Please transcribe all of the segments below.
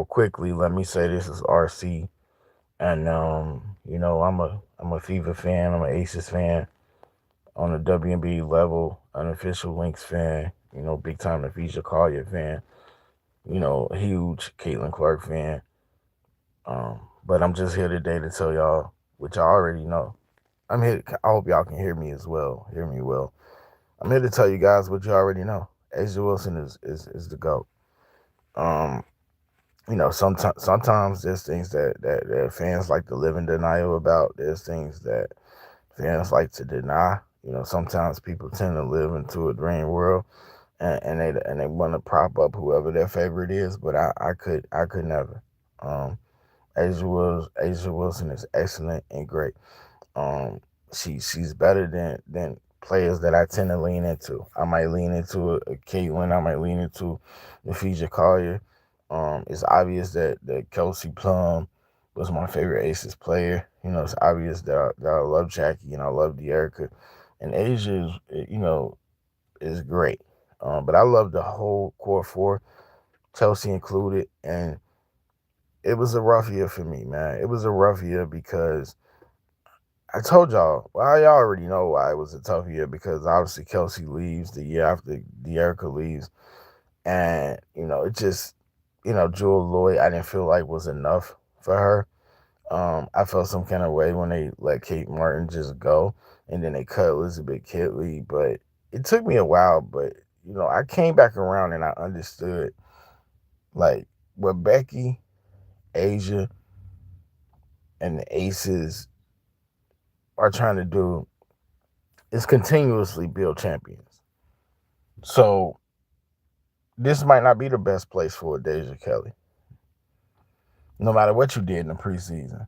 Quickly, let me say this is RC. And I'm a FIFA fan, I'm an Aces fan on the WNBA level, unofficial Lynx fan, big time Navisha Collier fan, a huge Caitlin Clark fan. But I'm just here today to tell y'all, which I already know. I'm here. I hope y'all can hear me as well. Hear me well. I'm here to tell you guys what you already know. Asia Wilson is the GOAT. Um, sometimes there's things that fans like to live in denial about. There's things that fans like to deny. Sometimes people tend to live into a dream world, and they want to prop up whoever their favorite is. But I could never. Um, Asia Wilson is excellent and great. Um, she's better than players that I tend to lean into. I might lean into a Caitlin. I might lean into Navisha Collier. It's obvious that Kelsey Plum was my favorite Aces player. It's obvious that I love Jackie and I love De'Erica. And Asia is great. But I love the whole core four, Chelsea included, and it was a rough year for me, man. It was a rough year because I told y'all. Well, y'all already know why it was a tough year because obviously Kelsey leaves the year after De'Erica leaves, and it just Jewel Lloyd I didn't feel like was enough for her. I felt some kind of way when they let Kate Martin just go, and then they cut Elizabeth Kitley. But it took me a while, but I came back around and I understood like what Becky, Asia, and the Aces are trying to do is continuously build champions. So this might not be the best place for a Deja Kelly, no matter what you did in the preseason.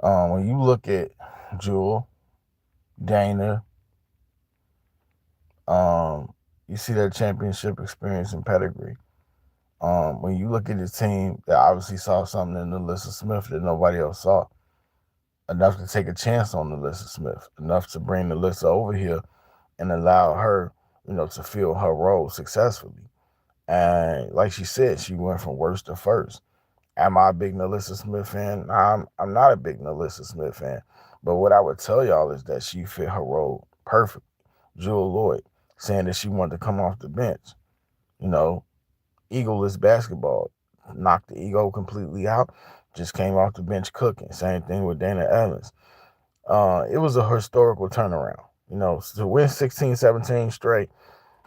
When you look at Jewel, Dana, you see that championship experience and pedigree. When you look at the team that obviously saw something in Alyssa Smith that nobody else saw, enough to take a chance on Alyssa Smith, enough to bring Alyssa over here and allow her, to fill her role successfully. And like she said, she went from worst to first. Am I a big Alyssa Smith fan? Nah, I'm not a big Alyssa Smith fan. But what I would tell y'all is that she fit her role perfect. Jewel Lloyd saying that she wanted to come off the bench. You know, egoless basketball. Knocked the ego completely out. Just came off the bench cooking. Same thing with Dana Evans. It was a historical turnaround. To win 16, 17 straight,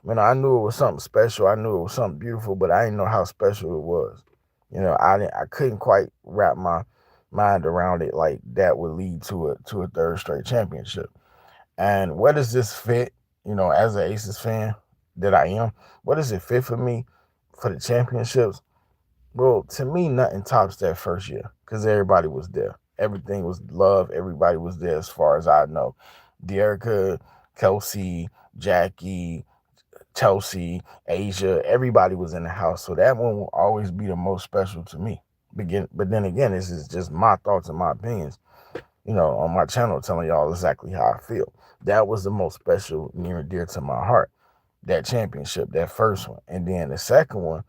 I knew it was something special. I knew it was something beautiful, but I didn't know how special it was. I couldn't quite wrap my mind around it like that would lead to a third straight championship. And where does this fit? As an Aces fan that I am, what does it fit for me for the championships? Well, to me, nothing tops that first year because everybody was there. Everything was love. Everybody was there, as far as I know. De'Erica, Kelsey, Jackie, Chelsea, Asia, everybody was in the house. So that one will always be the most special to me. But then again, this is just my thoughts and my opinions, on my channel telling y'all exactly how I feel. That was the most special, near and dear to my heart. That championship, that first one. And then the second one,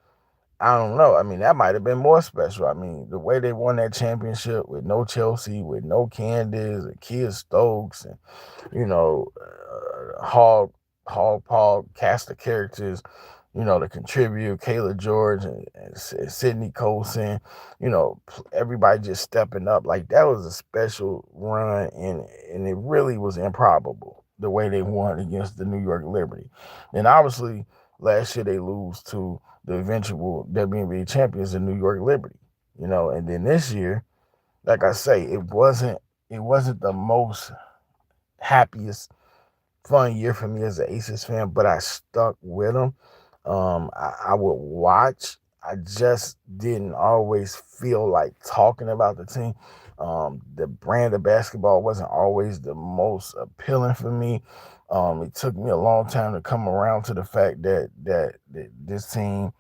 I don't know. I mean, that might have been more special. I mean, the way they won that championship with no Chelsea, with no Candace, and Kia Stokes, and Hog Paul cast of characters, to contribute, Kayla George and Sydney Colson, everybody just stepping up. Like that was a special run, and it really was improbable the way they won against the New York Liberty. And obviously, last year they lose to the eventual WNBA champions, the New York Liberty. And then this year, like I say, it wasn't the most happiest fun year for me as an Aces fan, but I stuck with them. I would watch. I just didn't always feel like talking about the team. The brand of basketball wasn't always the most appealing for me. It took me a long time to come around to the fact that this team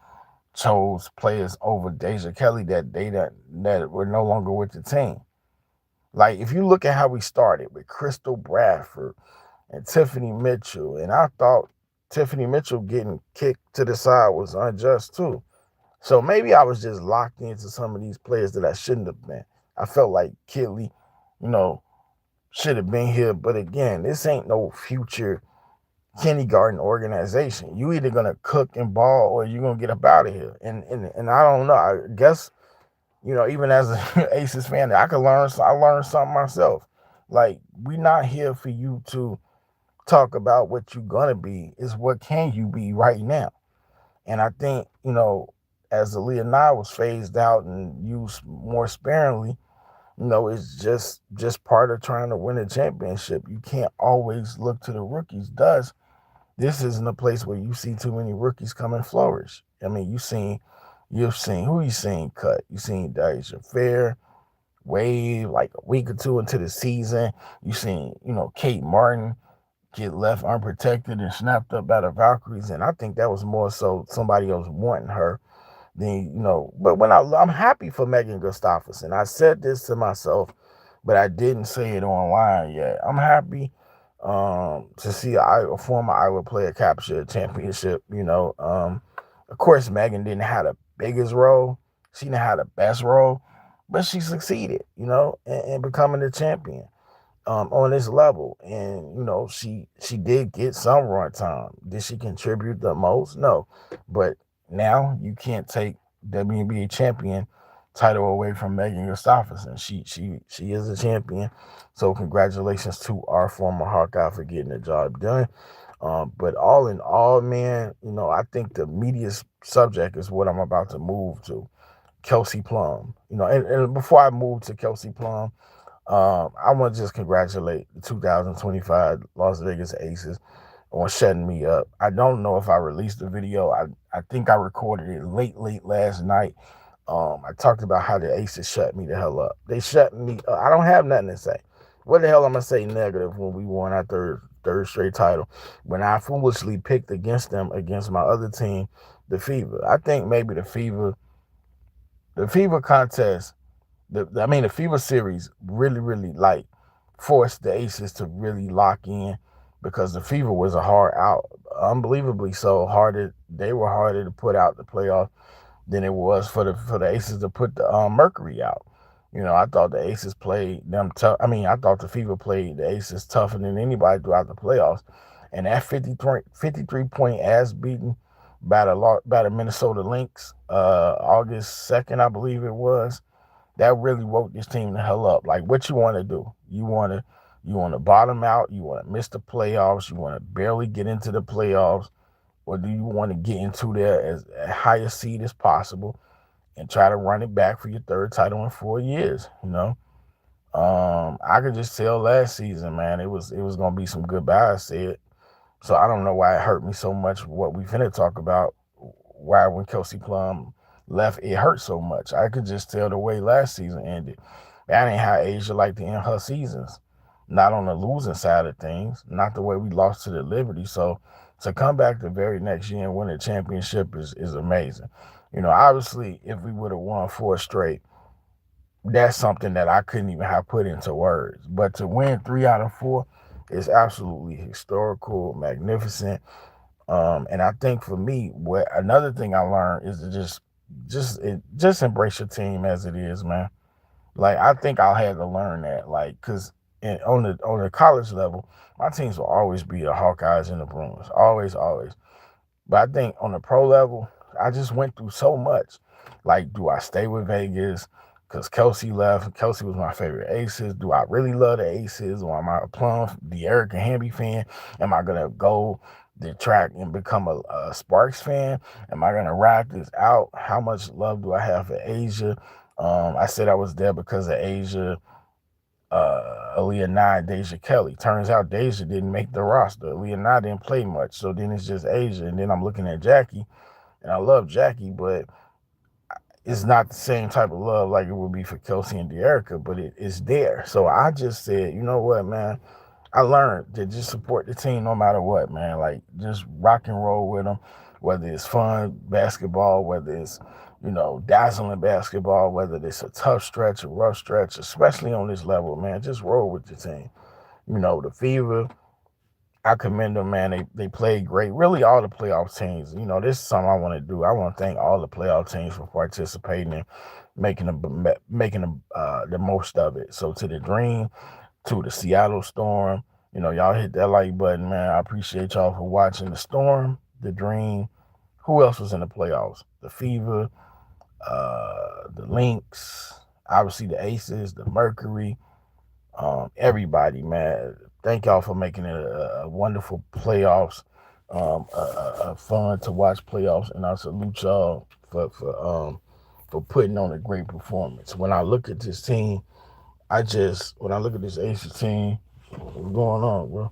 chose players over Deja Kelly that were no longer with the team. Like if you look at how we started with Crystal Bradford and Tiffany Mitchell, and I thought Tiffany Mitchell getting kicked to the side was unjust too. So maybe I was just locked into some of these players that I shouldn't have been. I felt like Kelly, you know, should have been here. But again, this ain't no future kindergarten organization. You either gonna cook and ball or you're gonna get up out of here. And I don't know. I guess, even as an Aces fan, I learned something myself. Like, we not here for you to talk about what you're gonna be. Is what can you be right now? And I think, as the Leonard was phased out and used more sparingly, it's just part of trying to win a championship. You can't always look to the rookies. Thus, this isn't a place where you see too many rookies come and flourish. I mean, you've seen who you seen cut. You seen Deja Fair, Wave, like a week or two into the season. You seen, Kate Martin get left unprotected and snapped up by the Valkyries, and I think that was more so somebody else wanting her than. But I'm happy for Megan Gustafson. I said this to myself, but I didn't say it online yet. I'm happy to see a former Iowa player capture a championship. Of course, Megan didn't have the biggest role. She didn't have the best role, but she succeeded. In becoming the champion on this level. And she did get some run time. Did she contribute the most? No, but now you can't take WNBA champion title away from Megan Gustafson. She is a champion. So congratulations to our former Hawkeye for getting the job done. But all in all, man, I think the media subject is what I'm about to move to. Kelsey Plum. And before I move to Kelsey Plum, I want to just congratulate the 2025 Las Vegas Aces on shutting me up. I don't know if I released the video. I think I recorded it late last night. I talked about how the Aces shut me the hell up. They shut me up. I don't have nothing to say. What the hell am I say negative when we won our third straight title? When I foolishly picked against them against my other team, the Fever. I think maybe the Fever contest, the Fever series really, really like forced the Aces to really lock in because the Fever was a hard out, unbelievably so harder. They were harder to put out the playoff than it was for the Aces to put the Mercury out. I thought the Aces played them tough. I thought the Fever played the Aces tougher than anybody throughout the playoffs. And that 53-point ass beating by the Minnesota Lynx, August 2nd, I believe it was, that really woke this team the hell up. Like, what you want to do? You want to bottom out? You want to miss the playoffs? You want to barely get into the playoffs? Or do you want to get into there as a higher seed as possible and try to run it back for your third title in 4 years? I could just tell last season, man, it was gonna be some goodbyes said. So I don't know why it hurt me so much. What we finna talk about, why when Kelsey Plum left, it hurt so much. I could just tell the way last season ended. That ain't how Asia like to end her seasons. Not on the losing side of things. Not the way we lost to the Liberty. So to come back the very next year and win a championship is amazing. Obviously, if we would have won 4 straight, that's something that I couldn't even have put into words. But to win 3 out of 4 is absolutely historical, magnificent. And I think for me, what another thing I learned is to just embrace your team as it is, man. Like, I think I had to learn that, like, because on the college level, my teams will always be the Hawkeyes and the Bruins, always, always. But I think on the pro level, I just went through so much. Like, do I stay with Vegas? Because Kelsey left. Kelsey was my favorite Aces. Do I really love the Aces? Or am I a Plum, the Erica Hamby fan? Am I going to go the track and become a Sparks fan? Am I going to ride this out? How much love do I have for Asia? I said I was there because of Asia, Aaliyah Deja Kelly. Turns out Deja didn't make the roster. Aaliyah didn't play much. So then it's just Asia. And then I'm looking at Jackie, and I love Jackie, but it's not the same type of love like it would be for Kelsey and De'Erica, but it's there. So I just said, you know what, man? I learned to just support the team no matter what, man. Like, just rock and roll with them, whether it's fun basketball, whether it's, dazzling basketball, whether it's a tough stretch, a rough stretch, especially on this level, man. Just roll with the team. The Fever, I commend them, man. They played great. Really, all the playoff teams. This is something I want to do. I want to thank all the playoff teams for participating and making the most of it. So to the Dream, to the Seattle Storm, y'all hit that like button, man. I appreciate y'all for watching the Storm, the Dream. Who else was in the playoffs? The Fever, the Lynx, obviously the Aces, the Mercury, everybody, man. Thank y'all for making it a wonderful playoffs, fun to watch playoffs, and I salute y'all for putting on a great performance. When I look at this team, when I look at this Aces team, what's going on, bro?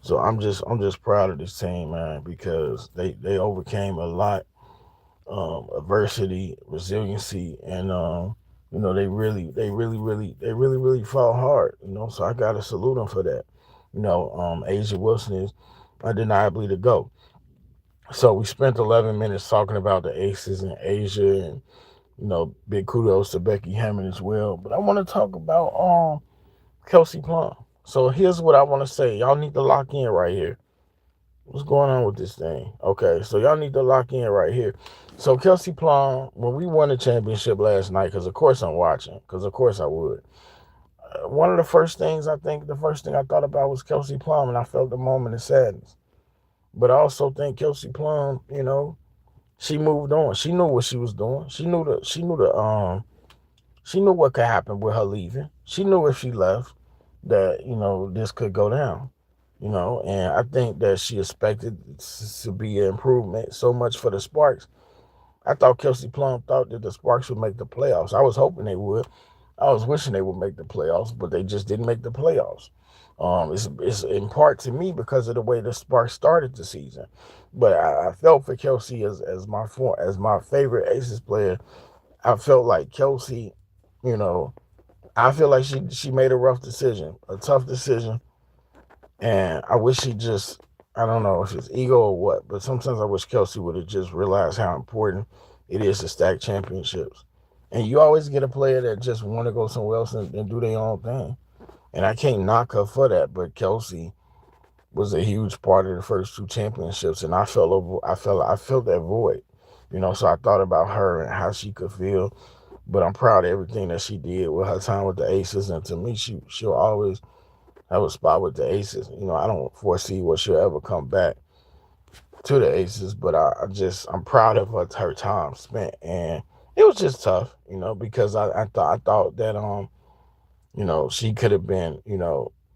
So I'm just proud of this team, man, because they overcame a lot, adversity, resiliency, and they really fought hard. So I gotta salute them for that. Asia Wilson is undeniably the GOAT. So we spent 11 minutes talking about the Aces in Asia, and big kudos to Becky Hammond as well. But I want to talk about Kelsey Plum. So here's what I want to say. Y'all need to lock in right here. What's going on with this thing? Okay, so y'all need to lock in right here. So Kelsey Plum, when we won the championship last night, because of course I'm watching, because of course I would. One of the first thing I thought about was Kelsey Plum, and I felt the moment of sadness. But I also think Kelsey Plum, she moved on. She knew what she was doing. She knew what could happen with her leaving. She knew if she left that, this could go down. And I think that she expected to be an improvement so much for the Sparks. I thought Kelsey Plum thought that the Sparks would make the playoffs. I was hoping they would. I was wishing they would make the playoffs, but they just didn't make the playoffs. It's in part to me because of the way the Sparks started the season. But I felt for Kelsey as my favorite Aces player. I felt like Kelsey, you know, I feel like she made a rough decision, a tough decision, and I wish I don't know if it's ego or what, but sometimes I wish Kelsey would have just realized how important it is to stack championships. And you always get a player that just want to go somewhere else and do their own thing. And I can't knock her for that, but Kelsey was a huge part of the first two championships, and I felt that void. So I thought about her and how she could feel, but I'm proud of everything that she did with her time with the Aces, and to me, she'll always have a spot with the Aces. I don't foresee what she'll ever come back to the Aces, but I'm proud of her time spent, and it was just tough, because I thought that she could have been,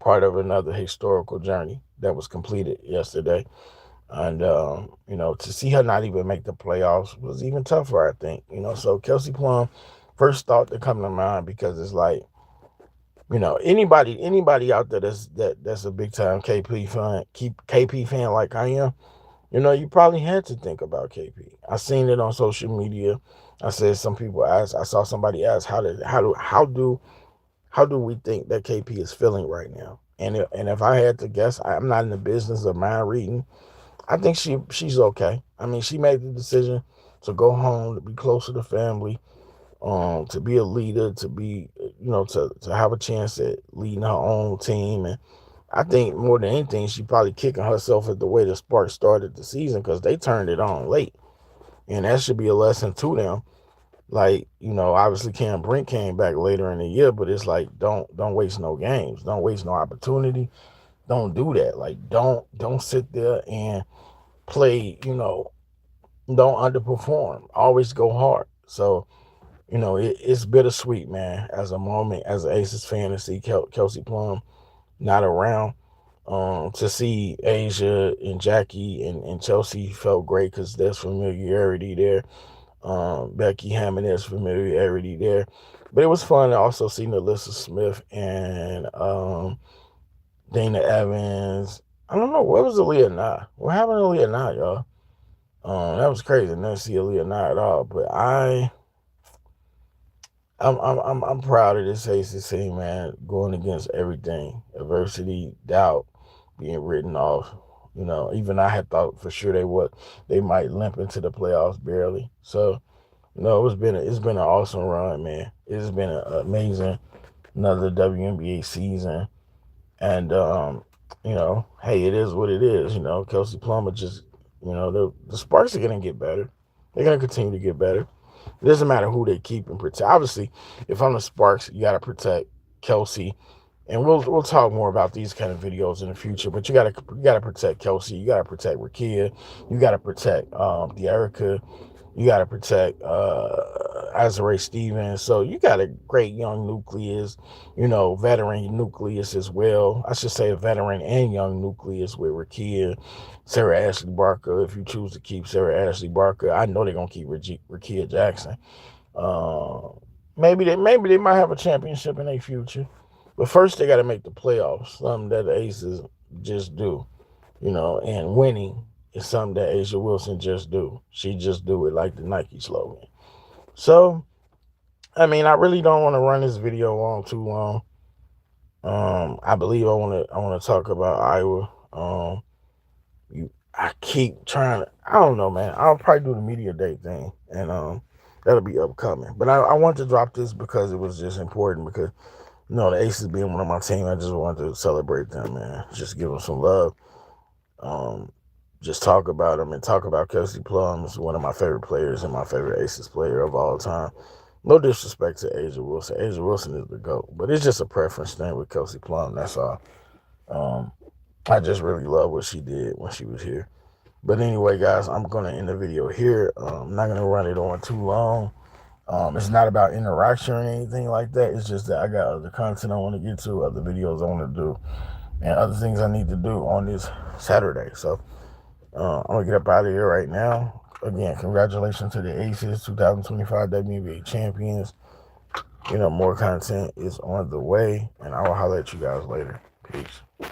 part of another historical journey that was completed yesterday. And, to see her not even make the playoffs was even tougher, I think. So Kelsey Plum, first thought to come to mind, because it's like, anybody out there that's a big time KP fan like I am, you probably had to think about KP. I seen it on social media. I saw somebody ask how do we think that KP is feeling right now? And if I had to guess, I'm not in the business of mind reading. I think she's okay. I mean, she made the decision to go home, to be closer to family, to be a leader, to be, to have a chance at leading her own team. And I think more than anything, she probably kicking herself at the way the Sparks started the season, because they turned it on late, and that should be a lesson to them. Like, obviously Cam Brink came back later in the year, but it's like, don't waste no games. Don't waste no opportunity. Don't do that. Like, don't sit there and play, don't underperform. Always go hard. So, it's bittersweet, man, as a moment, as an Aces fan, to see Kelsey Plum not around. To see Asia and Jackie and Chelsea felt great, because there's familiarity there. Becky Hammond, there's familiarity there. But it was fun to also see Alyssa Smith and Dana Evans. I don't know, where was Aaliyah Nye? What happened to Aaliyah Nye, y'all? That was crazy. I never see Aaliyah Nye at all. But I'm proud of this Aces team, man, going against everything. Adversity, doubt, being written off. Even I had thought for sure they might limp into the playoffs barely. So, no, it's been an awesome run, man. It's been an amazing another WNBA season. And you know, hey, it is what it is. You know, Kelsey Plum are just, you know, the Sparks are going to get better. They're going to continue to get better. It doesn't matter who they keep and protect. Obviously, if I'm the Sparks, you got to protect Kelsey, and we'll talk more about these kind of videos in the future. But you gotta protect Kelsey. You gotta protect Rakia. You gotta protect De'Erica. You gotta protect Azare Stevens. So you got a great young nucleus, you know, veteran nucleus as well. I should say a veteran and young nucleus with Rakia, Sarah Ashley Barker. If you choose to keep Sarah Ashley Barker, I know they're gonna keep Rakia Jackson. Uh, maybe they might have a championship in their future, but first they got to make the playoffs. Something that the Aces just do, you know. And winning is something that Asia Wilson just do. She just do it like the Nike slogan. So, I mean, I really don't want to run this video on too long. I believe I want to talk about Iowa. I keep trying to. I don't know, man. I'll probably do the media day thing, and that'll be upcoming. But I want to drop this because it was just important. Because the Aces being one of my team, I just wanted to celebrate them, man. Just give them some love. Um, just talk about them and talk about Kelsey Plum. Is one of my favorite players and my favorite Aces player of all time. No disrespect to Asia Wilson. Asia Wilson is the GOAT, but it's just a preference thing with Kelsey Plum. That's all. Um, I just really love what she did when she was here. But anyway, guys, I'm going to end the video here. I'm not going to run it on too long. It's not about interaction or anything like that. It's just that I got other content I want to get to, other videos I want to do, and other things I need to do on this Saturday. So I'm going to get up out of here right now. Again, congratulations to the Aces, 2025 WNBA champions. You know, more content is on the way, and I will holler at you guys later. Peace.